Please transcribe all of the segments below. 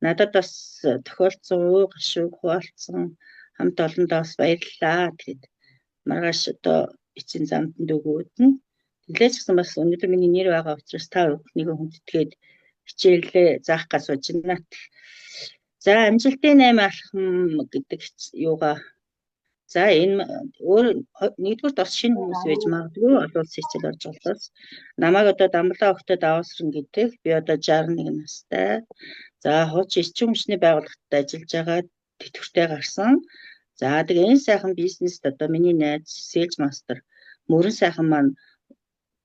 Надад бас тохиолдсон уу гашууг хуваалцсан хамт олондоо бас баярлалаа. Тэгээд маргааш одоо эцсийн замтанд өгөөд нь тэглээч гэсэн бас өнөөдөр миний нэр байгаа учраас та бүхнийг хүндэтгээд хичээлээ заах гэж сууж байна. За амжилтын 8 алхам гэдэг юугаа за энэ өөр нэгдүгээр бас шинэ хүмүүс байж магадгүй олон улсын хичээл орж болохоос намайг одоо Дамблаа охтод аваасран гэдэг би одоо 61 настай. За хууч эрчим хүчний байгууллагад ажиллаж байгаа тэтгэвртэй гарсан. За тэгээ энэ сайхан бизнест одоо миний найз Sales Master Мөрөн сайхан маань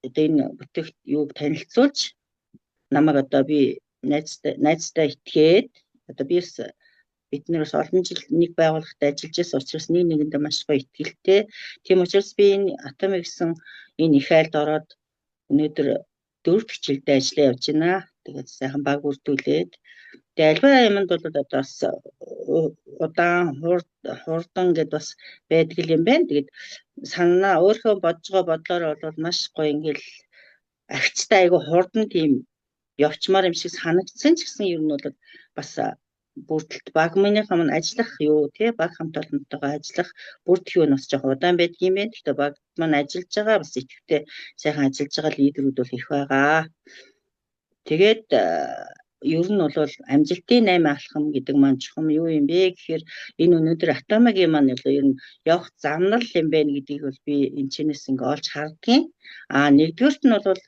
одоо энэ бүтээгт юуг танилцуулж намайг одоо би найзтай итгээд одоо бид нэрс олон жил нэг байгууллагад ажиллаж байсан учраас нэгэндээ маш гоё итгэлтэй. Тийм учраас би энэ Атомик гэсэн энэ их айлд ороод өнөөдөр 4 хичээлдээ ажиллаа явж байна. Тэгээд сайхан баг үрдүүлээд тэгээд альва юмд бол одоо бас удаан хурдан гэдээ бас байдаг юм байна. Тэгээд санаа өөрөө бодож байгаа бодлоор бол маш гоё ингээл агцтай айгу хурдан тийм явчмаар юм шиг санагдсан ч гэсэн ер нь бол бас бүрдэлт баг минийхаа мань ажиллах юу тий баг хамт олонтойгоо ажиллах бүрдэх юу нь бас жоох удаан байдаг юм байна. Гэхдээ баг маань ажиллаж байгаа бас ихэвчлэн сайхан ажиллаж байгаа лидерүүд бол их байгаа. Тэгээд ер нь бол амжилтын 8 алхам гэдэг маань чухам юу юм бэ гэхээр энэ өнөөдөр Атомигийн маань ер нь явах замнал юм байна гэдгийг бол би энэ чинээс ингээ олж хардгийн. Нэгдүгээрт нь бол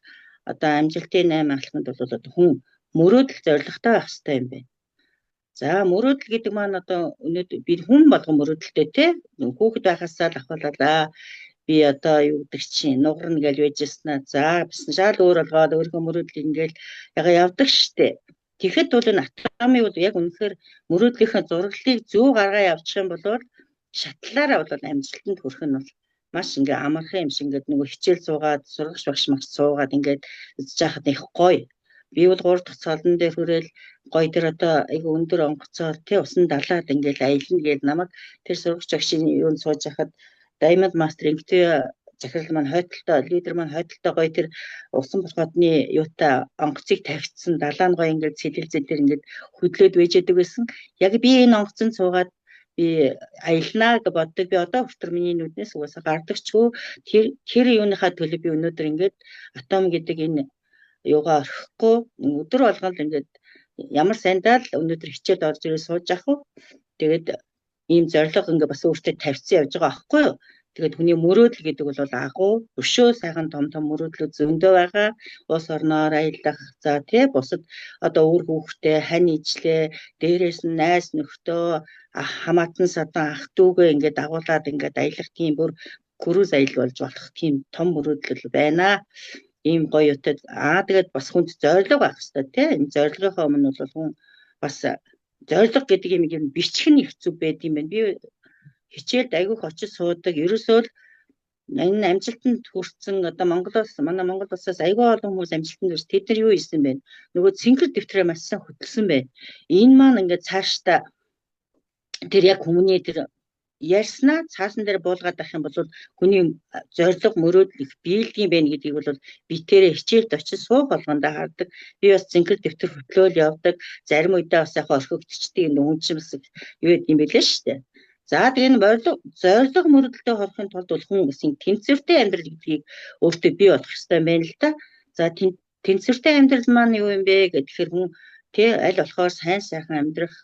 одоо амжилтын 8 алхамд бол одоо хүн мөрөөдөл зорилготой байх хэрэгтэй юм байна. За мөрөөдөл гэдэг маань одоо өнөөдөр би хүн болгон мөрөөдөлтэй тий хүүхэд байхасаа л ахвалалаа би одоо юу гэдэг чинь нугарна гэж байжснаа за бисна шал өөр болгоод өөрийнхөө мөрөөдөл ингээл явдаг штэ. Тэгэхэд бол энэ Атомик бол яг үнэхээр мөрөөдлийнхээ зураглалыг зөв гаргаа явуучих юм бол шатлаараа бол амжилтанд хүрэх нь бол маш ингээ амархан юм шиг ингээд нөгөө хичээл суугаад сургагч багш магч суугаад ингээд үзэж байхад их гоё. Би бол 3 дахь цолон дээр хүрээл гоё тэр одоо айгу өндөр онгоцоор тий усан далаад ингээл аялна гээд намайг тэр сургагч багшийн юунд сууж байхад Diamond Master ингээ захирал маань хойдолтой лидер маань хойдолтой гоё тэр усан болоходны юутай онгоцыг тавьчихсан далаа нь гоё ингээд сэлэлзэл тэр ингээд хөдлөөд вэжэдэг байсан. Яг би энэ онгоцонд суугаад би аялнаа гэж боддог. Би одоо хүртэл миний нүднээс угаасаа гардагчгүй тэр юуныхаа төлөө би өнөөдөр ингээд Атом гэдэг энэ юугаа орхихгүй өдөр болгон л ингээд ямар сайндаа л өнөөдөр хичээлд орж ирээ сууж ах уу. Тэгээд ийм зориг ингээ бас өөртөө тавьсан явж байгаа аахгүй юу. Тэгээд хүний мөрөөдөл гэдэг бол агуу өшөө сайхан том мөрөөдлүүд зөндөө байгаа. Улс орноор аялах за тий бусад одоо өөр хүүхдээ хань ижлээ дээрээс нь найз нөхдөө хамаатан садан ах дүүгээ ингээ дагуулад ингээ аялах тийм бүр крүүз аялал болж болох тийм том мөрөөдөл байна. Ийм гоё утад тэгээд бас хүнд зориг байх хэрэгтэй тий энэ зорилгынхаа өмнө бол хүн бас зориг гэдэг юм бичих нь их зүг байд юм байна. Би хичээлд айгүйх очиж суудаг. Ерөөсөө л энэ амжилтанд хүрсэн одоо манай Монгол улсаас айгүй олон хүмүүс амжилтанд хүрсэн. Тэд нар юу хийсэн бэ? Нөгөө цэнгэр дэвтрээ маш сайн хөтлсөн байна. Энэ маань ингээд цаашдаа тэр яг хүмүүний тэр ярьснаа цаасан дээр буулгаад байх юм бол хүний зориг мөрөөдөл их биелдэг байх гэдгийг бол битээрээ хичээлд очиж суух болгондоо хардаг. Би бас цэнгэр дэвтэр хөтлөөл явдаг. Зарим үедээ бас яг орхигдчихдэг юм хүн чинь бас юу гэдэг юм бэлээ шүү дээ. За тэгээ энэ зориг мөрөдөлтөй хорохын тулд бол хүн бас тэнцвэртэй амьдрал гэдгийг өөртөө бий болох ёстой байна л да. За тэнцвэртэй амьдрал маань юу юм бэ гэхээр хүн тий аль болохоор сайн сайхан амьдрах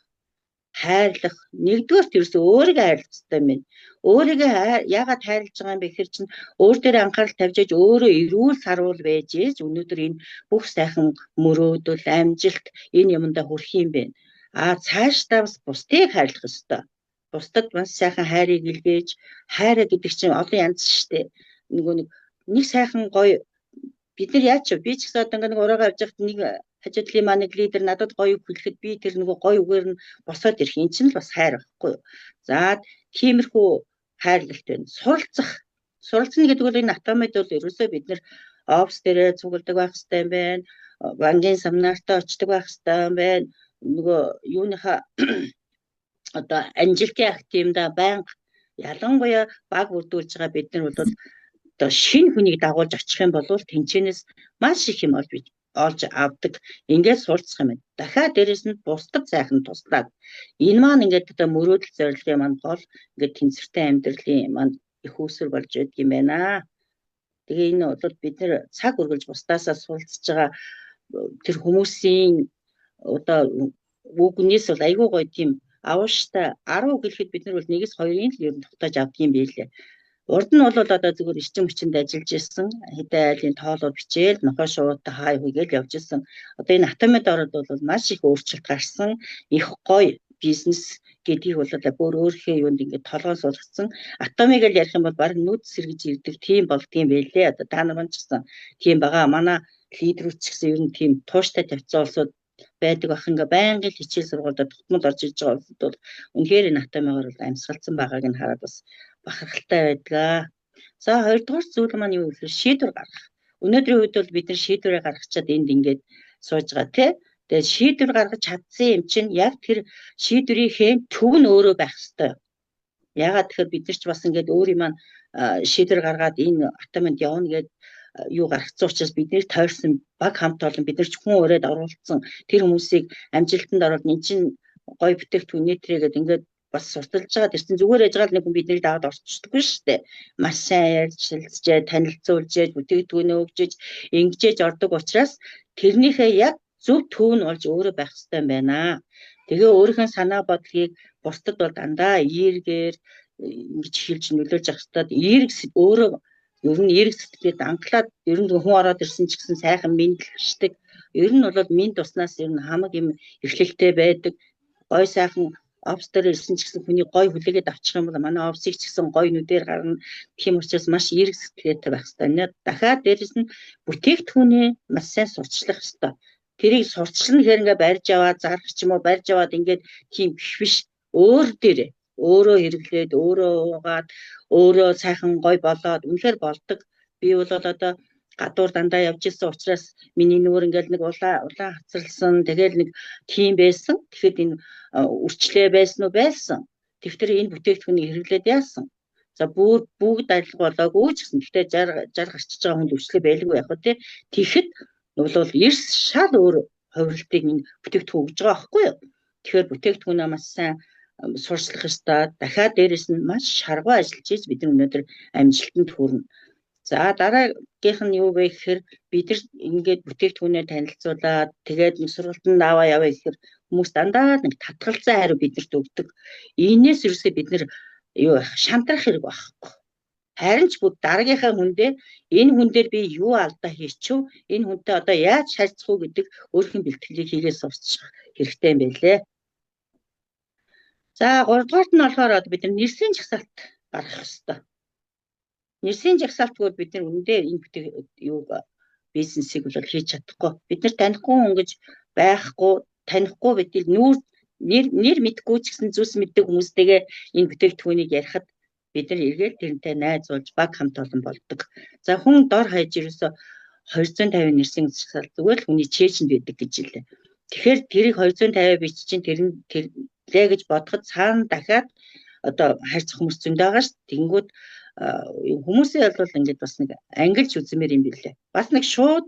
хайрлах нэгдүгээр тэрс өөрийгөө хайрлах хэрэгтэй юм байна. Өөрийгөө яагаад хайрлаж байгаа юм бэ гэхээр чинь өөр дээр анхаарал тавьж ээж өөрөө эрүүл сарвал байж ээж өнөөдөр энэ бүх сайхан мөрөөдөл амжилт энэ юмдаа хүрэх юм байна. Цаашдаа бас бусдыг хайрлах ёстой. Бусдад бас сайхан хайрыг илгээж хайраа гэдэг чинь олон янз шүү дээ. Нэг сайхан гоё бид нар яач вэ? Би ч гэсэн одоо нэг ураагаа авч явахад нэг хажуудлын маань лидер надад гоё үг хэлэхэд би тэр нөгөө гоё үгээр нь босоод ирэх юм чинь л бас хайр байхгүй юу? За тиймэрхүү хайрлалт байна. Суралцна гэдэг бол энэ Атомид бол ерөөсөө бид нар офс дээрээ цугладаг байх хэрэгтэй юм байна. Банкын семинартаа очдог байх хэрэгтэй юм байна. Нөгөө юуныхаа одоо амжилтын активда байнга ялангуяа баг бүрдүүлж байгаа бид нар бол одоо шинэ хүнийг дагуулж очих юм бол тэнцэнээс маш их юм олж олж авдаг. Ингээд сурцах юм байна. Дахиад дээрэс нь бусдад сайхан туслаад энэ маань ингээд одоо мөрөөдөл зорилгын маань гол ингээд тэнцвэртэй амьдралын маань их үүсвэр болж байдаг юм байна. Тэгээ энэ бол бид нэр цаг үргэлж бусдаасаа суралцж байгаа тэр хүмүүсийн одоо үгнээс бол айгүй гоё тийм авууштай 10 гэлэхэд бид нар бол 1-2 л ер нь тогтоож авдаг юм билээ. Урд нь бол одоо зүгээр эрчим хүчинд ажиллаж исэн хэдэн айлын тоолоор бичээл нохой шувуутай хай хүгээл явж исэн. Одоо энэ автомат ороод бол маш их өөрчлөлт гарсан. Их гоё бизнес гэдгийг бол бүр өөрийнхөө юунд ингээд толгой суулгацсан. Атомыг л ярих юм бол баг нүд сэргэж ирдэг тийм болдгийм байлээ. Одоо та нар ч гэсэн тийм байгаа. Манай лидерүүд ч гэсэн ер нь тийм тууштай тавьцсан улсууд байдаг бах ингээ байнгын хичээл сургуульд тогтмол орж иж байгаа улсууд бол үнэхээр энэ атомыгаар бол амьсгалсан байгааг нь хараад бас бахархалтай байдаг. За хоёрдугаар зүйл маань юу гэхээр шийдвэр гаргах. Өнөөдрийн үед бол бид нар шийдвэрээ гаргачаад энд ингээд сууж байгаа тий. Тэгээд шийдвэр гаргаж чадсан юм чинь яг тэр шийдвэрийнхээ төв нь өөрөө байх ёстой. Ягаад тэгэхээр бид нар ч бас ингээд өөрийн маань шийдвэр гаргаад энэ атомд явна гэдэг юу гаргацсан учраас бидний тойрсон баг хамт олон бид нар ч хүн өрөөд оруулсан тэр хүмүүсийг амжилтанд оруулах энэ чинь гоё бүтээгдэхүүн нэтрээгээд ингээд бас сурталж байгаа. Тэр чинь зүгээр яж гал нэг хүн биднийг даваад орчдоггүй шүү дээ. Маш сайн ярьж, шилжиж, танилцуулж, бүтээгдэхүүнээ өгж, ингэж ордог учраас тэрнийхээ яг зөв төв нь болж өөрөө байх хэрэгтэй юм байна. Тэгээ өөрийнхөө санаа бодлыг бусдад бол дандаа эергээр ингэж хэлж нөлөөлж авах хэрэгтэй. Эерэг өөрөө ер нь эерэг сэтгэлээ данглаад ер нь хүн ороод ирсэн ч гэсэн сайхан мэдлэгчдэг. Ер нь бол минь туснаас ер нь хамаг юм эрхлэлтэй байдаг. Гой сайхан офс дээр ирсэн ч гэсэн хүний гой хүлээгээд авчих юм бол манай офсыг ч гэсэн гой нүдээр гарна. Тийм учраас маш эерэг сэтгэлээтэй байх хэрэгтэй. Дахиад дээрэс нь бүтээгдэхүүнээ маш сайн сурчлах хэрэгтэй. Тэрийг сурчлах нь хэрэг барьж аваад зарах ч юм уу барьж аваад ингээд тийм биш өөр дээрээ өөрөө хэрэглээд өөрөө уугаад өөрөө сайхан гой болоод үнэхээр болдог. Би бол одоо гадуур дандаа явж исэн учраас миний нүүр ингээл нэг улаан хацралсан тэгэл нэг тийм байсан. Тэгэхэд энэ үрчлээ байсан уу байсан. Тэгвтэр энэ бүтээгдэхүүнийг хэрэглээд яасан. За бүгд адилхан болоогүй ч гэсэн гэхдээ 60 гарчиж байгаа хүнд үрчлээ байлгүй яг хөө тий. Тэгэхэд бол эрс шал өөр хувирлтыг энэ бүтээгдэхүүн өгж байгаа байхгүй юу. Тэгэхээр бүтээгдэхүүнээ маш сайн сурчлах ёстой. Дахиад дээрэс нь маш шаргуу ажиллаж ийж бид өнөөдөр амжилтанд хүрнэ. За дараагийнх нь юу вэ гэхээр бид нар ингээд бүтээгдэхүүнээ танилцуулаад тэгээд нэг сургалтанд аваа яваа гэхээр хүмүүс дандаа нэг татгалзаа хариу бидэрт өгдөг. Ийнээс ерөөсөө бид нар юу шантрах хэрэг байхгүй. Харин ч бүгд дараагийнхаа хүндээ энэ хүн дээр би юу алдаа хийчихв, энэ хүнтэй одоо яаж харьцах уу гэдэг өөрхийн бэлтгэлийг хийгээд сурчих хэрэгтэй юм байлээ. За 3 дугаарт нь болохоор бид нар нэрсийн жагсаалт гаргах ёстой. Нэрсийн жагсаалтгүй бид нар үнэндээ энэ бизнесийг бол хийж чадахгүй. Бид нар танихгүй хүн гэж байхгүй, танихгүй бидэл нэр мэдгүй ч гэсэн зүс мэддэг хүмүүстэйгээ энэ бүтээгдэхүүнийг ярихад бид нар эргээд тэрнтэй найзуулж баг хамт олон болдог. За хүн дор хаяж ерөөсө 250 нэрсийн жагсаалт зүгээр л хүний чэйшэнд байдаг гэж хэлээ. Тэгэхээр тэрийг 250 бич чинь тэрнээ гэж бодоход цаана дахиад одоо харьцах хүмүүс зөндөө байгаа ш. Тэнгүүд хүмүүсээ бол ингээд бас нэг ангилж үзмээр юм билээ. Бас нэг шууд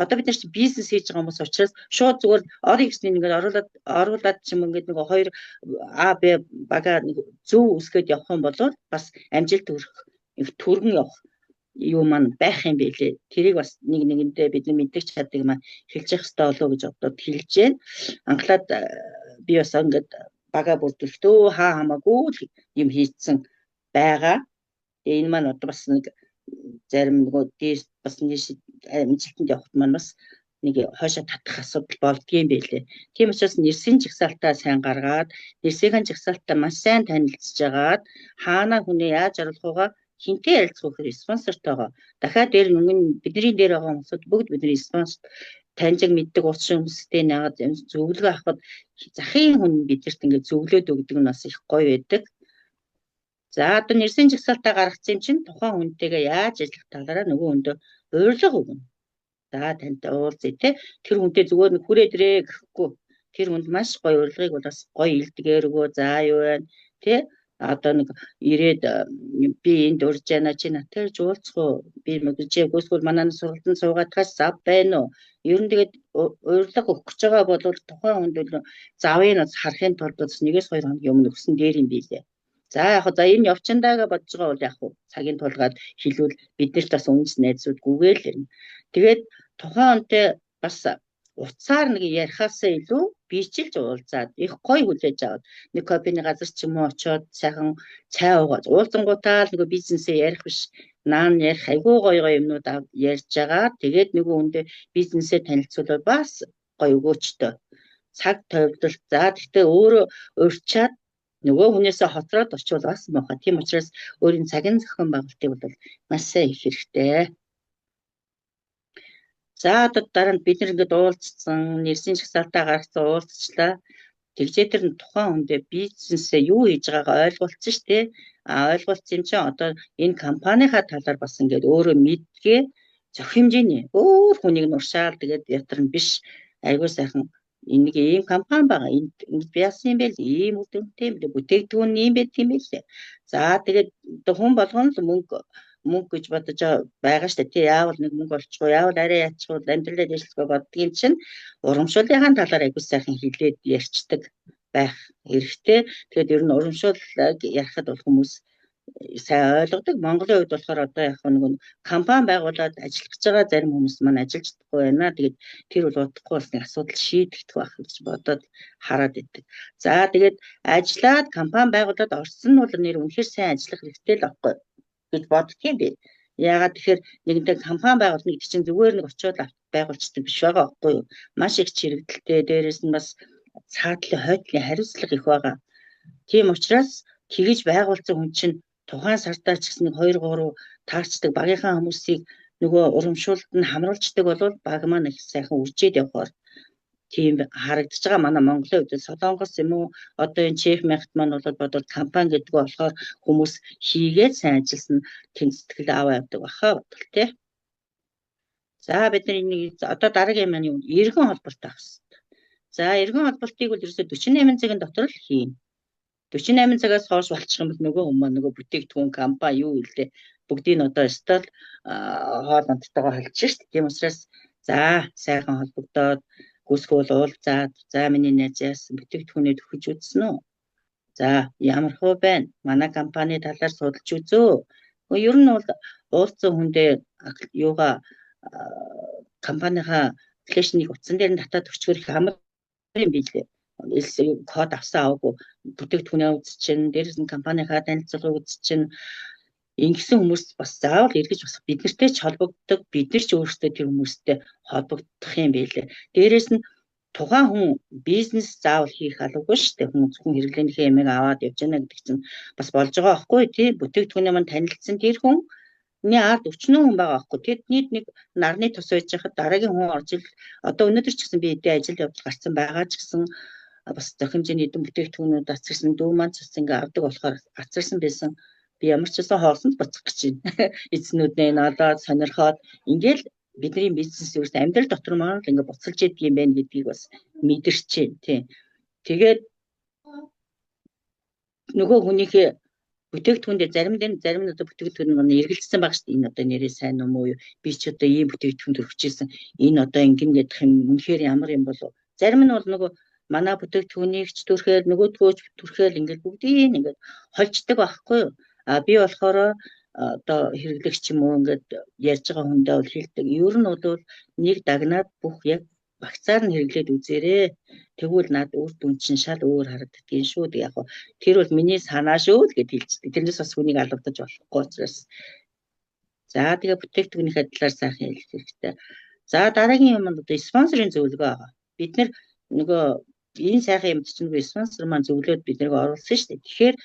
одоо бид нар чи бизнес хийж байгаа хүмүүс учраас шууд зүгээр оригсний ингээд оруулаад ч юм ингээд нэг 2 А Б бага зөв үсгээд явах юм бол бас амжилт төргөн явах юу маань байх юм билээ. Тэрийг бас нэгэндээ бид нар мэддэг чаддаг маань хэлж явах хэрэгтэй болоо гэж бодоод хэлж जैन. Анхлаад би бас ингээд бага бүрдүүлэхдээ хамаагүй юм хийцэн байгаа. Энэ маань одоо бас нэг зарим нөгөө дээс бас нэг амжилтанд явахт маань бас нэг хойшоо татах асуудал болдгийм байлээ. Тийм учраас нэрсийн жагсаалтаа сайн гаргаад, нэрсийн жагсаалтаа маш сайн танилцж агаад хаана хүнээ яаж оруулах угаа хинтээ ярилцах вэ спонсортойгоо. Дахиад дээр бидний дээр байгаа хүмүүсд бүгд бидний спонсор таньжиг мэддэг уучрын хүмүүстэй нагаад зөвлөгөө авахд захын хүн бидэрт ингээд зөвлөөд өгдөг нь бас их гоё байдаг. За одоо нэрсийн жагсаалтаа гаргацсан чинь тухайн хүнтэйгээ яаж ажиллах талаараа нөгөө хүндээ урилга өгнө. За тантай уулзъя те. Тэр хүнтэй зүгээр нэг хүрээдрээ гэхгүй. Тэр хүнд маш гоё урилгыг бол бас гоё илдэгээр өгөө. За юу вэ? Тэ одоо нэг ирээд би энд урьж яана чи натаар жуулцах уу би мэдчихээ гүйсгүүл манай сургалтанд суугаадгаас зав байна уу ер нь тэгээд урилга өгөх гэж байгаа бол тухайн хүнд завыг нь харахын тулд нэгээс 2 хоногийн өмнө өгсөн дээр юм билээ. За яг за энэ явчандаага бодож байгаа бол яг цагийн тулгаад хэлвэл биднэрт бас үнс найзууд гүгээл ирнэ. Тэгээд тухайн онтой бас утсаар нэг ярихаасаа илүү бичилж уулзаад их гоё хүлээж аваад нэг кофений газар ч юм уу очиод сайхан цай уугаад уулзангуудаа л нэг бизнесээ ярих биш наан ярих айгүй гоё гоё юмнууд ярьж байгаа. Тэгээд нөгөө хүндээ бизнесээ танилцуулаад бас гоё өгөөчтэй цаг товлолт. За гэхдээ өөрөө урьдчаад нөгөө хүнээсээ хотроод очивол бас муухай. Тийм учраас өөрийн цагийн зохион байгуулалтыг бол маш сайн их хэрэгтэй. За одоо дараа нь бид нар ингээд уулзсан, нэрсийн жагсаалтаа гаргасан уулзчлаа. Тэгжээ тэр тухайн хүндээ бизнесээ юу хийж байгаагаа ойлгуулсан шүү дээ. Ойлгуулсан юм чинь одоо энэ компанийнхаа талаар бас ингээд өөрөө мэдгээ зөх хэмжээний өөр хүнийг нуршаал тэгээд ятар нь биш айгуу сайхан нэг ийм компани байгаа. Энд ингэж яасан юм бэ? Ийм үдэмтэй юм. Бүтээгдэхүүн ийм байт юм билээ. За тэгээд хүн болгоно л мөнгө гэж бодож байгаа шүү дээ. Тий яавал нэг мөнгө олчихгүй, яавал арай яачихгүй, амьдралаа дэвшлэхгүй боддгийн чинь урамшууллын талаар айгуу сайхан хэлээд ярьцдаг байх хэрэгтэй. Тэгээд ер нь урамшууллыг ярихад бол хүмүүс сайн ойлгодог. Монголын хувьд болохоор одоо яг нэг компани байгуулад ажиллах гэж байгаа зарим хүмүүс маань ажиллаж чадахгүй байна. Тэгээд тэр бол удахгүй бас нэг асуудал шийдэгдэх байх гэж бодоод хараад идэг. За тэгээд ажиллаад компани байгуулад орсон нь бол нэр үнэхээр сайн ажиллах хэрэгтэй л байхгүй гэж боддог юм бэ. Яагаад тэгэхээр нэгэнтээ компани байгуулна гэдэг чинь зүгээр нэг очиод байгуулцдаг биш байгаа байхгүй юу? Маш их чирэгдэлтэй, дээрээс нь бас цаатлын хойдлын хариуцлага их байгаа. Тийм учраас тэгэж байгуулсан хүн чинь тухайн сартаа ч гэсэн 2-3 таарчдаг багийнхаа хүмүүсийг нөгөө урамшуулд нь хамруулцдаг бол баг маань их сайхан үржээд явахаар тийм харагдаж байгаа. Манай Монголын хувьд Солонгос юм уу одоо энэ чеф мягт маань бол бодвол компани гэдэг нь болохоор хүмүүс хийгээд сайн ажилласан тэнцэтгэл аваа явдаг баха бодвол тий. За бид нар энийг одоо дараагийн маань юу эргэн холболт авах хэрэгтэй. За эргэн холболтыг бол ерөөсө 48 цагийн дотор л хийнэ. 48 цагаас хойш болчих юм бол нөгөө хүмүүс нөгөө бүтээгдэхүүн компани юу гэлээ бүгдийг нь одоо стол хоол онцтойгоо холж шít. Тийм учраас за сайхан холбогдоод гүйсгүүл уулзаад за миний найз яасан бүтээгдэхүүнээ төхөж үзсэн үү? За ямар хөө байна? Манай компани талаар судалж үзөө. Ер нь бол уулзсан хүндээ юугаа компанийнхаа аппликейшнийг утсан дээр нь татаад өчгөр их амар юм билээ. Код авсан аваагүй бүтээгдэхүүнээ үзчихэн дээрээс нь компанийнхаа танилцуулгыг үзчихэн ингэсэн хүмүүс бас заавал эргэж бас бид нартэй ч холбогддог бид нар ч өөрсдөө тэр хүмүүстэй холбогдох юм билээ. Дээрээс нь тухайн хүн бизнес заавал хийх албагүй шүү дээ. Хүн зөвхөн хэрэглээнийхээ ямиг аваад явж яана гэдэг чинь бас болж байгаа байхгүй тий бүтээгдэхүүнээ мань танилцсан тэр хүн ард 40 хүн байгаа байхгүй. Тэдний нэг нарны тус байж хахад дараагийн хүн орж ил одоо өнөөдөр ч гэсэн би эдээ ажил явдал гарсан байгаа ч гэсэн бас зөх хэмжээний эдэн бүтээгдэхүүнүүд ацарсан дүү маань цус ингээ авдаг болохоор ацарсан байсан. Би ямар ч байсан хоолсонд буцах гэж байна. Эзнүүднээ надад сонирхоод ингээл бидний бизнес ерөөс амьдрал дотор маань л ингээ буцалж идэг юм байна гэдгийг бас мэдэрч байна тий. Тэгээд нөгөө хүнийхээ бүтээгдэхүүндээ зарим нь одоо бүтээгдэхүүн нь эргэлзсэн байгаа шүү дээ. Энэ одоо нэрээ сайн юм уу? Би ч одоо ийм бүтээгдэхүүн төрчихсэн. Энэ одоо ингэн гэдэг юм үнэхээр ямар юм болов? Зарим нь бол нөгөө манай бүтээгдэхүүнийг ч төрхөөл нөгөөдгөөч төрхөөл ингээд бүгдийг ингээд холждаг байхгүй юу? Би болохоор одоо хэрэглэгч юм уу ингээд ярьж байгаа хүндээ бол хэлдэг. Ер нь бол нэг дагнаад бүх яг багцаар нь хэрэглээд үзээрэй. Тэгвэл над үр дүн чинь шал өөр харагддгийн шүү. Яг тэр бол миний санаа шүү л гэд хэлждэг. Тэрнээс бас хүнийг алгадаж болохгүй учраас. За тэгээ бүтээгдэхүүнийхээ талаар сайхан хэлэх хэрэгтэй. За дараагийн юм одоо спонсорын зөвлөгөө байгаа. Бид нөгөө энэ сайхан юмд чинь спонсор маань зөвлөөд бид нарыг оруулсан шүү дээ. Тэгэхээр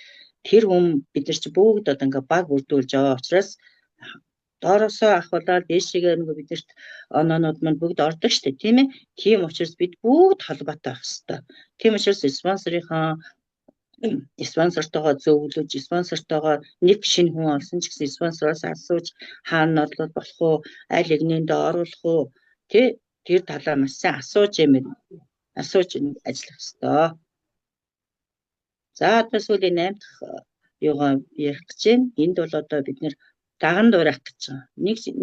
тэр хүн бид нар чи бүгд одоо ингээ баг бүрдүүлж байгаа учраас доороосоо ахвалаад дээшээгээ нөгөө бидэрт оноонууд маань бүгд ордог шүү дээ, тийм ээ. Тийм учраас бид бүгд холбоотой байх хэрэгтэй. Тийм учраас спонсортойгоо зөвлөж, спонсортойгоо нэг шинэ хүн олсон ч гэсэн спонсороос асууж хаана орлол болох уу, аль нэгнэнд оруулах уу, тэр талаа маш сайн асууж ажиллах хэрэгтэй. За одоо сүүлийн 8 дахь юугаа ярих гэж байна. Энд бол одоо бид нэр даган дуурайх гэж байгаа.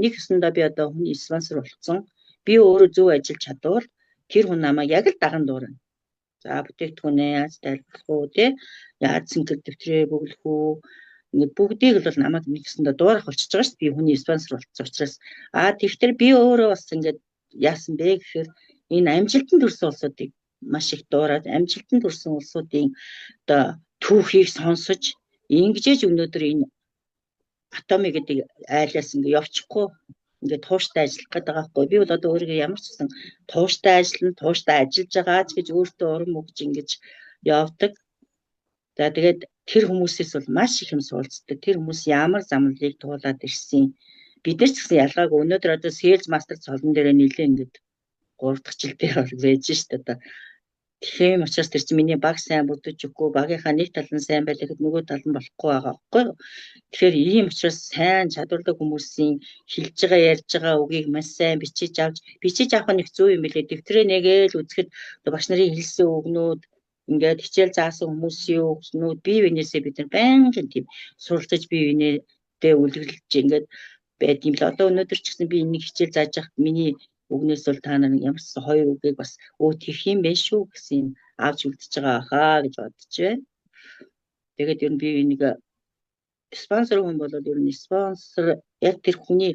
Нэг өсөндөө би одоо хүний спонсор болсон. Би өөрөө зөв ажиллаж чадвал тэр хүн намайг яг л даган дуурайна. За бүтээгдэхүүнээ яаж тайлбарлах уу те яаж синхэр дэвтрээ бөглөх үү ингээд бүгдийг л бол намайг нэгсэндээ дуурайх болчихж байгаа шүү дээ. Би хүний спонсор болсон учраас тэгэхээр би өөрөө бас ингээд яасан бэ гэхээр энэ амжилтанд хүрсэн улсуудыг маш их дуурайд амжилтанд хүрсэн улсуудын одоо түүхийг сонсож ингэж өнөөдөр энэ атоми гэдэг айлаас ингээд явчихгүй ингээд тууштай ажиллах гэдэг байгаа байхгүй. Би бол одоо өөрийгөө ямар ч гэсэн тууштай ажиллана, тууштай ажиллаж байгаа ч гэж өөртөө урам өгч ингэж явдаг. За тэгээд тэр хүмүүсээс бол маш их юм суулцдаг. Тэр хүмүүс ямар замналыг туулаад ирсэн. Бид нар ч гэсэн ялгаагүй өнөөдөр одоо sales master цолон дээр нэлээ ингээд 3 дахь жил дээр байж штэ одоо. Тийм учраас тэр чинь миний баг сайн бүдэж өгөхгүй багийнхаа нэг тал нь сайн байлаа гэхэд нөгөө тал нь болохгүй байгаа байхгүй юу. Тэгэхээр ийм учраас сайн чадвартай хүмүүсийн хэлж байгаа ярьж байгаа үгийг маш сайн бичиж авах нь их зөв юм билээ. Дэвтрээ нэгээл үзэхэд багш нарын хэлсэн үгнүүд ингээд хичээл заасан хүмүүсийн үгнүүд бие биенээсээ бид нар байнгын тийм суралцаж бие биенээдээ үлгэрлэж ингээд байд юм л одоо өнөөдөр ч гэсэн би энийг хичээл зааж явах миний үгнээс бол та нар ямар ч хоёр үгийг бас тийх юм байх шүү гэсэн авч үлдчихэж байгаа хаа гэж бодож байна. Тэгээд ер нь би энийг спонсор хүн болоод ер нь спонсор яг тэр хүний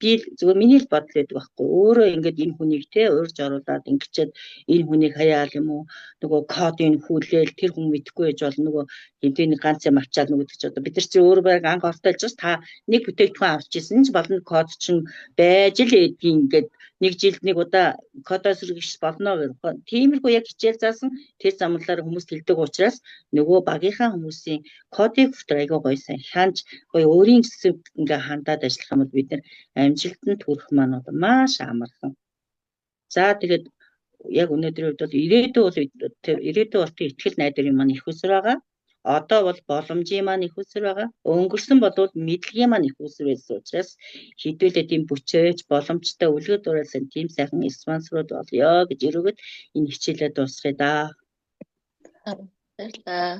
би зөвхөн миний л бодол байдаг байхгүй. Өөрөө ингээд энэ хүнийг те урьж оруулаад ингэчээд энэ хүнийг хаяал юм уу нөгөө кодыг хүлээл тэр хүн мэдэхгүй байж бол нөгөө эдний ганц юм авчаад нөгөө гэж одоо бид нар чи өөрөө баг анх ортолж та нэг бүтээгдэхүүн авч ирсэн ч болно код чинь байж л эдгийн ингээд нэг жилд нэг удаа кодоос үргэлж болно гэх. Тиймэрхүү яг хичээл заасан тэр замналаар хүмүүс хэлдэг учраас нөгөө багийнхаа хүмүүсийн кодыг бүтэр айгаа гоё сайн хянж гоё өөрийн хэсэг ингээ хандаад ажиллах юм бол бид нар амжилтанд хүрэх маань бол маш амархан. За тэгээд яг өнөөдрийн үед бол ирээдүйн болтын ихтгэл найдвар юм маань их өсөр байгаа. Одоо бол боломжийн маань их өсөр байгаа. Өнгөрсөн болвол мэдлэгийн маань их өсөр байсан учраас хэдүүлээ тийм бүчээж боломжтой үлгэр дуурайлсан тийм сайхан спонсорууд болёо гэж өргөд энэ хичээлээ дуусгая да. Баярлалаа.